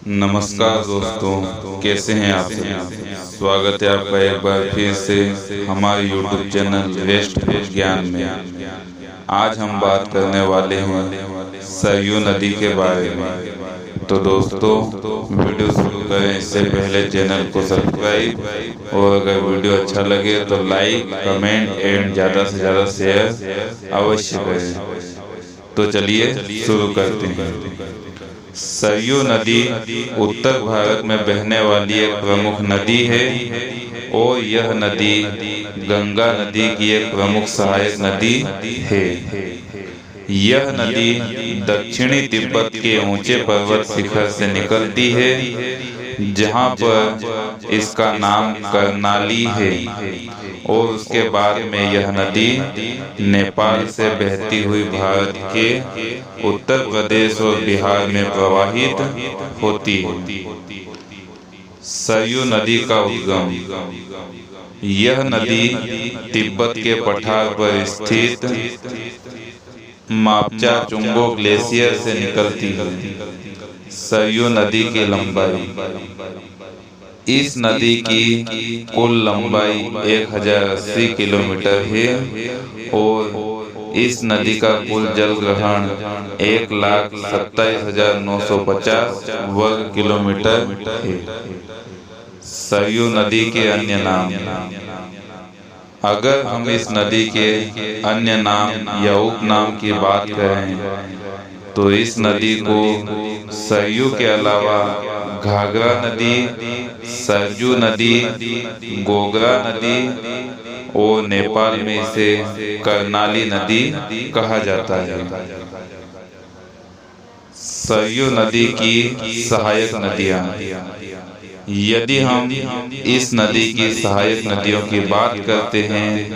नमस्कार दोस्तों, कैसे हैं आप सभी। स्वागत है आपका एक बार फिर से हमारे YouTube चैनल वेस्ट ज्ञान में। आज हम बात करने वाले हैं सरयू नदी के बारे में। तो दोस्तों, वीडियो शुरू करें इससे पहले चैनल को सब्सक्राइब और अगर वीडियो अच्छा लगे तो लाइक, कमेंट एंड ज़्यादा से ज़्यादा शेयर अवश्य करें। तो चलिए शुरू करते हैं। सरयू नदी उत्तर भारत में बहने वाली एक प्रमुख नदी है और यह नदी गंगा नदी की एक प्रमुख सहायक नदी है। यह नदी दक्षिणी तिब्बत के ऊंचे पर्वत शिखर से निकलती है, जहां पर इसका नाम कर्णाली है, और उसके बाद में यह नदी नेपाल से बहती हुई भारत के उत्तर प्रदेश और बिहार में प्रवाहित होती है। सरयू नदी का उद्गम। यह नदी तिब्बत के पठार पर स्थित मापचा चुंगो ग्लेशियर से निकलती है। सरयू नदी की लंबाई। इस नदी की कुल लंबाई 1080 किलोमीटर है और इस नदी का कुल जल ग्रहण 1,27,950 वर्ग किलोमीटर है। सरयू नदी के अन्य नाम। अगर हम इस नदी के अन्य नाम या उपनाम की बात करें तो इस नदी को सरयू के अलावा घाघरा नदी, सरजू नदी, गोगरा नदी और नेपाल में इसे कर्णाली नदी कहा जाता है। सरयू नदी की सहायक नदियाँ। यदि हम इस नदी की सहायक नदियों की बात करते हैं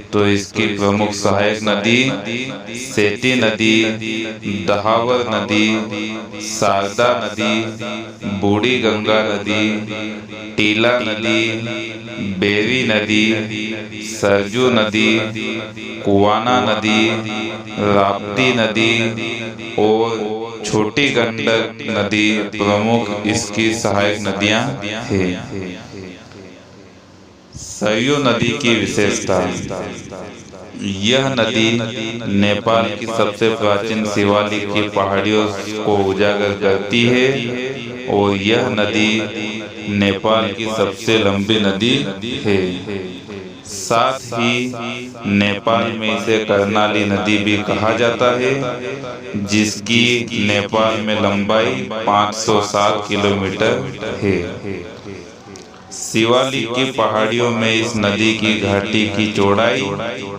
तो इसकी प्रमुख सहायक नदी सेती नदी, दहावर नदी, शारदा नदी, बूढ़ी गंगा नदी, टीला नदी, बेरी नदी, सरजू नदी, कुवाना नदी, राप्ती नदी और छोटी गंडक नदी प्रमुख इसकी सहायक नदियां हैं। सरयू नदी की विशेषता। यह नदी नेपाल की सबसे प्राचीन शिवालिक की पहाड़ियों को उजागर करती है और यह नदी नेपाल की सबसे लंबी नदी है। साथ ही नेपाल में इसे कर्णाली नदी भी कहा जाता है, जिसकी नेपाल में लंबाई 507 किलोमीटर है। शिवालिक की पहाड़ियों में इस नदी की घाटी की चौड़ाई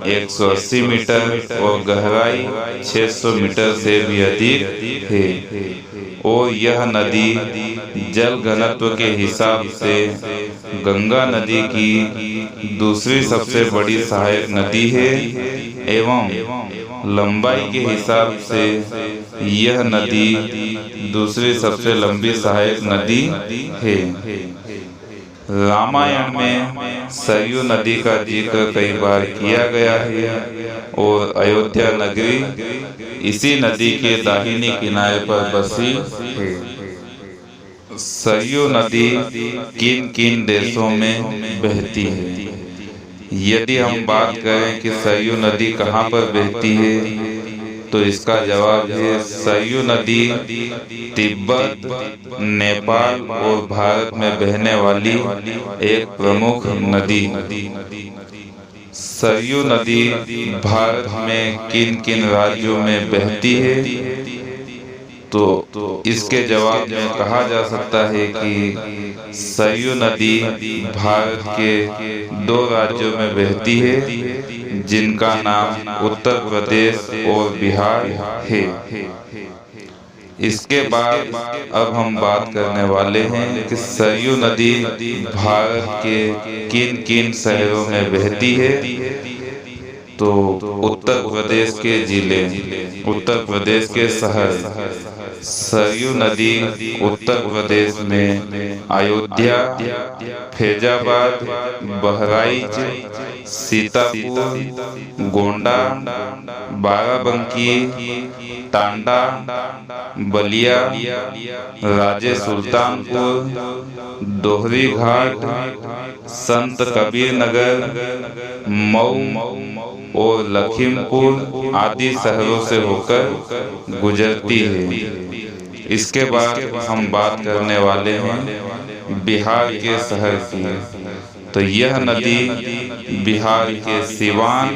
180 मीटर और गहराई 600 मीटर से भी अधिक है और यह नदी जल घनत्व के हिसाब से गंगा नदी की दूसरी सबसे बड़ी सहायक नदी है एवं लंबाई के हिसाब से यह नदी दूसरी सबसे लंबी सहायक नदी है। रामायण में सरयू नदी का जिक्र कई बार किया गया है और अयोध्या नगरी इसी नदी के दाहिनी किनारे पर बसी है। सरयू नदी किन किन देशों में बहती है। यदि हम बात करें कि सरयू नदी कहाँ पर बहती है तो इसका जवाब है सरयू नदी तिब्बत, नेपाल और भारत में बहने वाली एक प्रमुख नदी। सरयू नदी भारत में किन किन राज्यों में बहती है तो इसके जवाब में कहा जा सकता है कि सरयू नदी भारत के 2 राज्यों में बहती है, जिनका नाम उत्तर प्रदेश और बिहार है। इसके बाद अब हम बात करने वाले हैं कि सरयू नदी भारत के किन किन शहरों में बहती है। तो उत्तर प्रदेश के जिले, उत्तर प्रदेश के शहर। सरयू नदी उत्तर प्रदेश में अयोध्या, फैजाबाद, बहराइच, सीतापुर, गोंडा, बाराबंकी, टांडा, बलिया, राजे सुल्तानपुर, दोहरी घाट, संत कबीर नगर, मऊ और लखीमपुर आदि शहरों से होकर गुजरती है। इसके बाद हम बात करने वाले हैं बिहार के शहर की। तो यह नदी बिहार के सिवान,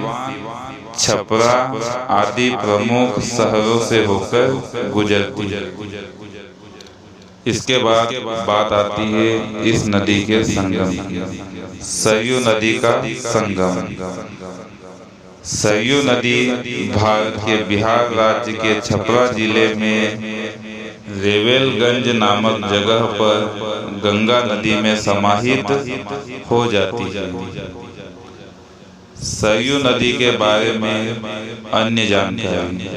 छपरा आदि प्रमुख शहरों से होकर गुजरती है। इसके बाद बात आती है इस नदी के संगम की। सरयू नदी का संगम। सरयू नदी भारत के बिहार राज्य के छपरा जिले में रेवेलगंज नामक जगह पर गंगा नदी में समाहित हो जाती है। सरयू नदी के बारे में अन्य जानकारी।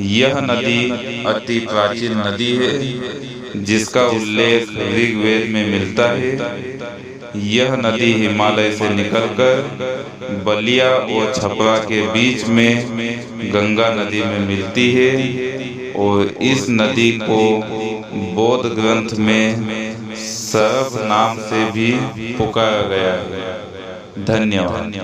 यह नदी अति प्राचीन नदी है जिसका उल्लेख ऋग्वेद में मिलता है। यह नदी हिमालय से निकलकर बलिया और छपरा के बीच में गंगा नदी में मिलती है और इस नदी को बौद्ध ग्रंथ में सरभ नाम से भी पुकारा गया है। धन्यवाद।